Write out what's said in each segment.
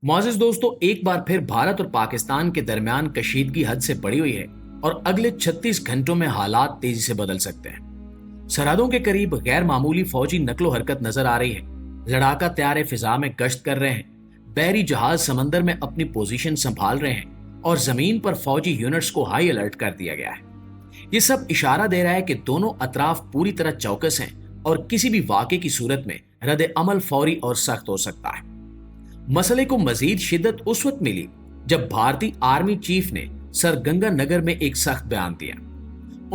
मुआज़िज़ दोस्तों, एक बार फिर भारत और पाकिस्तान के दरमियान कशीदगी हद से बढ़ी हुई है और अगले 36 घंटों में हालात तेजी से बदल सकते हैं। सरहदों के करीब गैर मामूली फौजी नकलो हरकत नजर आ रही है। लड़ाका तैयारे फिजा में गश्त कर रहे हैं, बहरी जहाज समंदर में अपनी पोजीशन संभाल रहे हैं और जमीन पर फौजी यूनिट्स को हाई अलर्ट कर दिया गया है। ये सब इशारा दे रहा है कि दोनों अतराफ पूरी तरह चौकस हैं और किसी भी वाक़े की सूरत में रद्द अमल फौरी और सख्त हो सकता है। मसले को मजीद शिद्दत उस वक्त मिली जब भारतीय आर्मी चीफ ने सर गंगानगर में एक सख्त बयान दिया।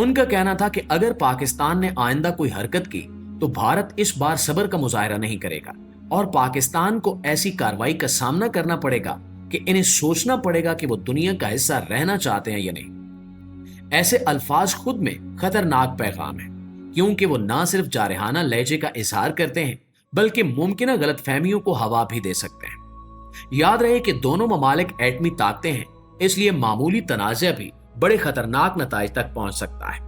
उनका कहना था कि अगर पाकिस्तान ने आइंदा कोई हरकत की तो भारत इस बार सब्र का मुजाहरा नहीं करेगा और पाकिस्तान को ऐसी कार्रवाई का सामना करना पड़ेगा कि इन्हें सोचना पड़ेगा कि वो दुनिया का हिस्सा रहना चाहते हैं या नहीं। ऐसे अल्फाज खुद में खतरनाक पैगाम है, क्योंकि वो ना सिर्फ जारहाना लहजे का इजहार करते हैं बल्कि मुमकिन गलतफहमियों को हवा भी दे सकते हैं। याद रहे कि दोनों ममालिक एटमी ताकतें हैं, इसलिए मामूली तनाज़ा भी बड़े खतरनाक नताइज तक पहुंच सकता है।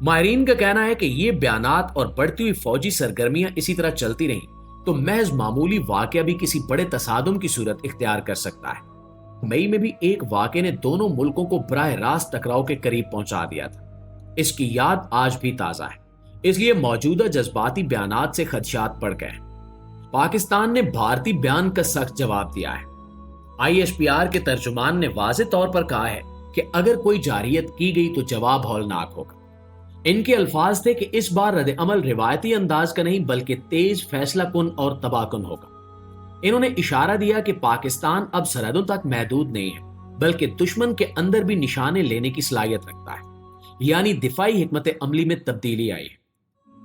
माहिरीन का कहना है कि ये बयानात और बढ़ती हुई फौजी सरगर्मियां इसी तरह चलती रहीं तो महज मामूली वाकया भी किसी बड़े तसादुम की सूरत इख्तियार कर सकता है। मई में भी एक वाकये ने दोनों मुल्कों को बराह रास्त टकराव के करीब पहुंचा दिया था। इसकी याद आज भी ताजा है, इसलिए मौजूदा जज्बाती बयानात से खदशात बढ़ गए। पाकिस्तान ने भारतीय बयान का सख्त जवाब दिया है। ISPR के तर्जुमान ने वाज़ेह तौर पर कहा है कि अगर कोई जारियत की गई तो जवाब हौलनाक होगा। इनके अल्फाज थे कि इस बार रद्द अमल रिवायती अंदाज का नहीं बल्कि तेज, फैसला कुन और तबाहकुन होगा। इन्होंने इशारा दिया कि पाकिस्तान अब सरहदों तक महदूद नहीं है बल्कि दुश्मन के अंदर भी निशाने लेने की सलाहियत रखता है, यानी दिफाई हिकमत अमली में तब्दीली आई है।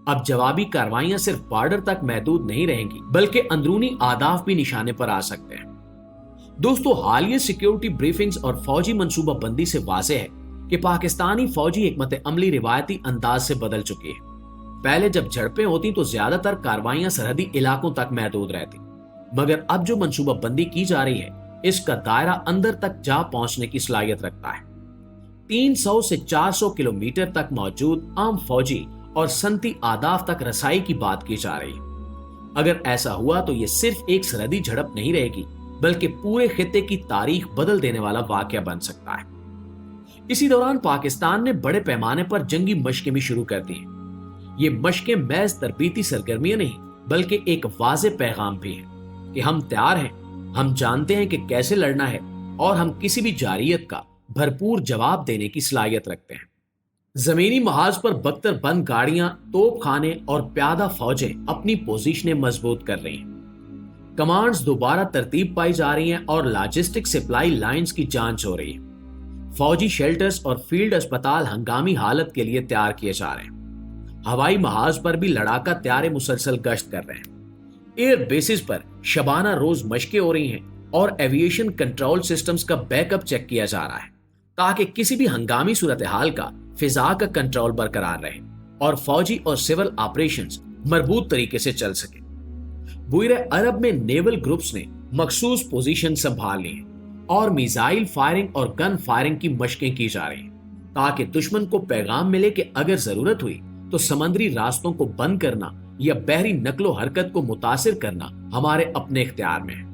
अब जवाबी कार्रवाइयां सिर्फ बॉर्डर तक महदूद नहीं रहेंगी बल्कि अंदरूनी आदाफ भी निशाने पर आ सकते हैं। दोस्तों, हालिया सिक्योरिटी ब्रीफिंग्स और फौजी मंसूबा बंदी से वाज़ेह है कि पाकिस्तानी फौजी हिकमत अमली रिवायती अंदाज से बदल चुकी है। पहले जब झड़पें होती तो ज्यादातर कार्रवाइयां सरहदी इलाकों तक महदूद रहती, मगर अब जो मंसूबा बंदी की जा रही है इसका दायरा अंदर तक जा पहुंचने की सलाहियत रखता है। 300 से 400 किलोमीटर तक मौजूद आम फौजी और सनती आदाफ तक रसाई की बात की जा रही है। अगर ऐसा हुआ तो यह सिर्फ एक सरहदी झड़प नहीं रहेगी बल्कि पूरे खित्ते की तारीख बदल देने वाला वाकया बन सकता है। इसी दौरान पाकिस्तान ने बड़े पैमाने पर जंगी मशकें भी शुरू कर दी हैं। ये मशकें महज तरबीती सरगर्मियां नहीं बल्कि एक वाज़ेह पैगाम भी है कि हम तैयार हैं, हम जानते हैं कि कैसे लड़ना है और हम किसी भी जारियत का भरपूर जवाब देने की सलाहियत रखते हैं। जमीनी महाज पर बख्तर बंद गाड़ियां, तोप खाने और प्यादा फौजें अपनी पोजीशनें मजबूत कर रही हैं। कमांड्स दोबारा तरतीब पाई जा रही हैं और लॉजिस्टिक सप्लाई लाइंस की जांच हो रही है। फौजी शेल्टर्स और फील्ड अस्पताल हंगामी हालत के लिए तैयार किए जा रहे हैं। हवाई महाज पर भी लड़ाका तैयारे मुसलसल गश्त कर रहे हैं। एयर बेसिस पर शबाना रोज मशकें हो रही हैं और एविएशन कंट्रोल सिस्टम्स का बैकअप चेक किया जा रहा है ताकि किसी भी हंगामी सूरत हाल का फिजा का कंट्रोल बरकरार रहे और फौजी और सिविल ऑपरेशंस मजबूत तरीके से चल सके। बुइरे अरब में नेवल ग्रुप्स ने मखसूस पोजीशन संभाल ली है और मिसाइल फायरिंग और गन फायरिंग की मशकें की जा रही हैं ताकि दुश्मन को पैगाम मिले कि अगर जरूरत हुई तो समंदरी रास्तों को बंद करना या बहरी नकलो हरकत को मुतासिर करना हमारे अपने इख्तियार में है।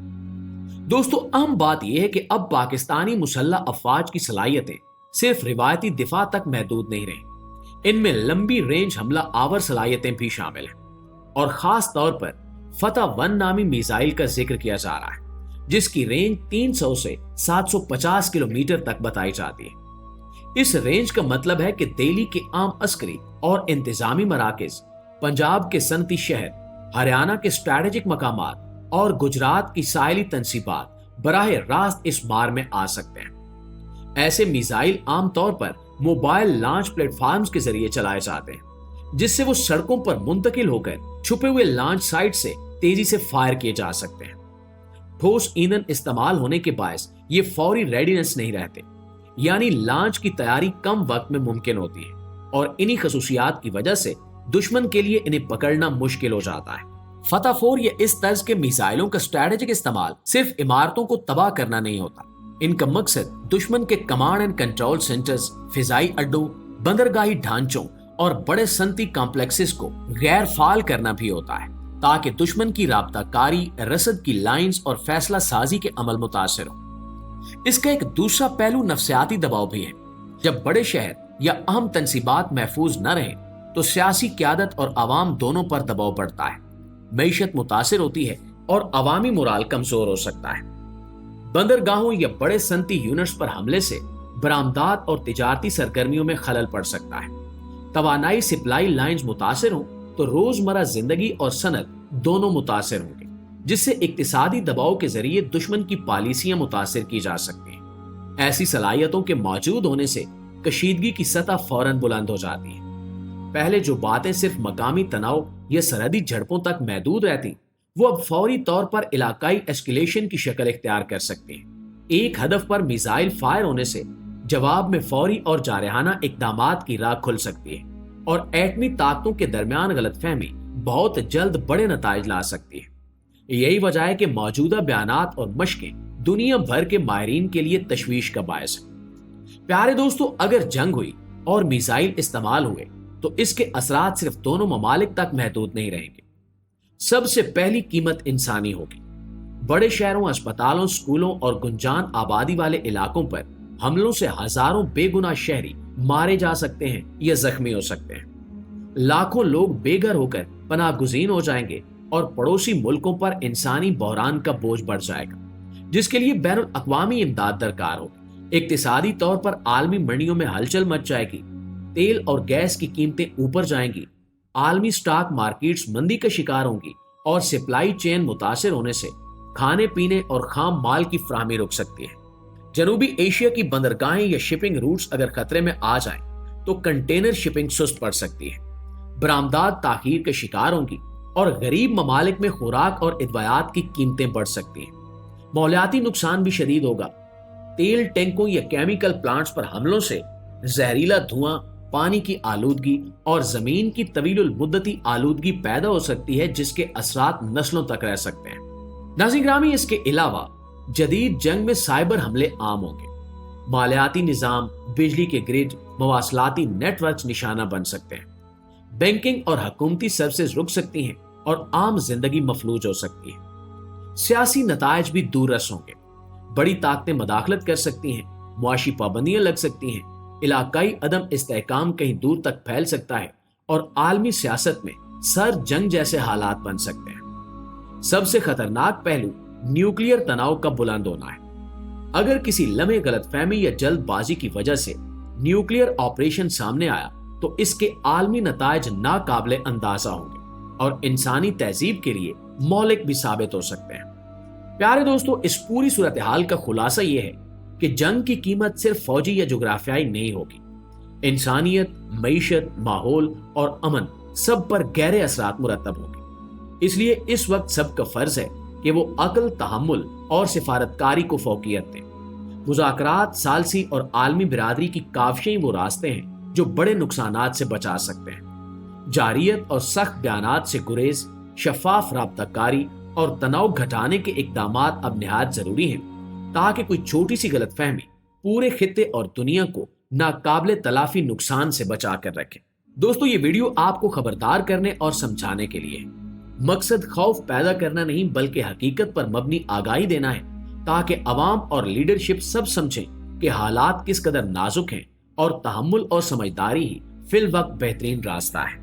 दोस्तों, अहम बात यह है कि अब पाकिस्तानी मुसल्लह अफवाज की सलाहियतें सिर्फ रिवायती दिफा तक महदूद नहीं रही, इनमें लंबी रेंज हमला आवर सलाहियतें भी शामिल हैं और खास तौर पर फतह 1 नामी मिसाइल का जिक्र किया जा रहा है जिसकी रेंज 300 से 750 किलोमीटर तक बताई जाती है। इस रेंज का मतलब है कि दिल्ली के आम अस्करी और इंतजामी मराकज, पंजाब के सनती शहर, हरियाणा के स्ट्रेटेजिक मकामात और गुजरात की साइली तंसीबात बराह रास्त इस मार में आ सकते हैं। ऐसे मिसाइल आमतौर पर मोबाइल लॉन्च प्लेटफॉर्म्स के जरिए चलाए जाते हैं जिससे वो सड़कों पर मुंतकिल होकर छुपे हुए लॉन्च साइट से तेजी से फायर किए जा सकते हैं। ठोस ईंधन इस्तेमाल होने के बायस ये फौरी रेडीनेस नहीं रहते, यानी लॉन्च की तैयारी कम वक्त में मुमकिन होती है और इन्हीं खसूसियात की वजह से दुश्मन के लिए इन्हें पकड़ना मुश्किल हो जाता है। फतह 4 या इस तर्ज के मिसाइलों का स्ट्रेटेजिक इस्तेमाल सिर्फ इमारतों को तबाह करना नहीं होता, इनका मकसद दुश्मन के command and control centres, Fizaia अड्डों, बंदरगाही ढांचों और बड़े सनती कॉम्प्लेक्सेस को गैर फाल करना भी होता है ताकि दुश्मन की राब्ता कारी, रसद की लाइंस और फैसला साजी के अमल मुतासिर हो। इसका एक दूसरा पहलू नफ्सियाती दबाव भी है। जब बड़े शहर या अहम तंसीबात महफूज न रहे तो सियासी क़यादत और अवाम दोनों पर दबाव बढ़ता है, मईशत मुतासिर होती है और अवामी मोराल कमजोर हो सकता है। बंदरगाहों या बड़े सनती यूनिट्स पर हमले से बरामदात और तिजारती सरगर्मियों में खलल पड़ सकता है। तवानाई सप्लाई लाइंस मुतासिर हों तो रोजमर्रा जिंदगी और सनत दोनों मुतासिर होंगे, जिससे इक्तिसादी दबाव के जरिए दुश्मन की पॉलिसियां मुतासिर की जा सकती हैं। ऐसी सलाहियतों के मौजूद होने से कशीदगी की सतह फौरन बुलंद हो जाती है। पहले जो बातें सिर्फ मकामी तनाव या सरहदी झड़पों तक महदूद रहती, वो अब फौरी तौर पर इलाकाई एस्केलेशन की शक्ल इख्तियार कर सकती हैं। एक हदफ पर मिसाइल फायर होने से जवाब में फौरी और जारहाना इकदामात की राह खुल सकती है और एटमी ताकतों के दरमियान गलतफहमी बहुत जल्द बड़े नताइज ला सकती है। यही वजह है कि मौजूदा बयानात और मशकें दुनिया भर के माहिरीन के लिए तशवीश का बायस है। प्यारे दोस्तों, अगर जंग हुई और मिसाइल इस्तेमाल हुए तो इसके असरात सिर्फ दोनों ममालिक तक महदूद नहीं रहेंगे। सबसे पहली कीमत इंसानी होगी। बड़े शहरों, अस्पतालों, स्कूलों और गुंजान आबादी वाले इलाकों पर हमलों से हजारों बेगुनाह शहरी मारे जा सकते हैं या जख्मी हो सकते हैं। लाखों लोग बेघर होकर पनाह गुज़ीन हो जाएंगे और पड़ोसी मुल्कों पर इंसानी बहरान का बोझ बढ़ जाएगा, जिसके लिए बैनुल अक़वामी इमदाद दरकार होगी। इक्तिसादी तौर पर आलमी मंडियों में हलचल मच जाएगी, तेल और गैस की कीमतें ऊपर जाएंगी, आलमी स्टॉक मार्केट्स मंदी का शिकार होंगी और सप्लाई चेन मुतासिर होने से खाने पीने और खाम माल की फराहमी रुक सकती है। जनूबी एशिया की बंदरगाहें या शिपिंग रूट्स अगर खतरे में आ जाएं तो कंटेनर शिपिंग सुस्त पड़ सकती है, बरामदात ताखीर के शिकार होंगी और गरीब ममालिक में खुराक और इदवायात की कीमतें बढ़ सकती हैं। मौलियाती नुकसान भी शदीद होगा। तेल टैंकों या केमिकल प्लांट्स पर हमलों से जहरीला धुआं, पानी की आलूदगी और जमीन की तवीलुल मुद्दती आलूदगी पैदा हो सकती है, जिसके असरात नस्लों तक रह सकते हैं। नाज़रीन ग्रामी, इसके अलावा जदीद जंग में साइबर हमले आम होंगे। मालियाती निजाम, बिजली के ग्रिड, मवासलाती नेटवर्क निशाना बन सकते हैं। बैंकिंग और हुकूमती सर्विसेज रुक सकती हैं और आम जिंदगी मफलूज हो सकती है। सियासी नताइज भी दूररस होंगे। बड़ी ताकतें मदाखलत कर सकती हैं, मुआशी पाबंदियां लग सकती हैं, इलाकाई अदम इस्तेहकाम कहीं दूर तक फैल सकता है और आलमी सियासत में सर जंग जैसे हालात बन सकते हैं। सबसे खतरनाक पहलू न्यूक्लियर तनाव का बुलंद होना है। अगर किसी लम्हे गलतफहमी या जल्दबाजी की वजह से न्यूक्लियर ऑपरेशन सामने आया तो इसके आलमी नताइज नाकाबिले अंदाजा होंगे और इंसानी तहजीब के लिए मौलिक भी साबित हो सकते हैं। प्यारे दोस्तों, इस पूरी सूरत हाल का खुलासा यह है कि जंग की कीमत सिर्फ फौजी या जोग्राफियाई नहीं होगी। इंसानियत, मईशत, माहौल और अमन सब पर गहरे असरात मुरतब होंगे। इसलिए इस वक्त सबका फर्ज है कि वो अक्ल, तहम्मुल और सिफारतकारी को फौकियत दें। मुज़ाकरात, सालसी और आलमी बिरादरी की काफियां वो रास्ते हैं जो बड़े नुकसानात से बचा सकते हैं। जारियत और सख्त बयानात से गुरेज, शफाफ राब्ताकारी और तनाव घटाने के इकदामात अब निहायत जरूरी हैं, ताकि कोई छोटी सी गलतफहमी पूरे खित्ते और दुनिया को नाकाबिले तलाफी नुकसान से बचा कर रखे। दोस्तों, ये वीडियो आपको खबरदार करने और समझाने के लिए है। मकसद खौफ पैदा करना नहीं बल्कि हकीकत पर मबनी आगाही देना है, ताकि अवाम और लीडरशिप सब समझें कि हालात किस कदर नाजुक हैं और तहम्मुल और समझदारी ही फिल वक्त बेहतरीन रास्ता है।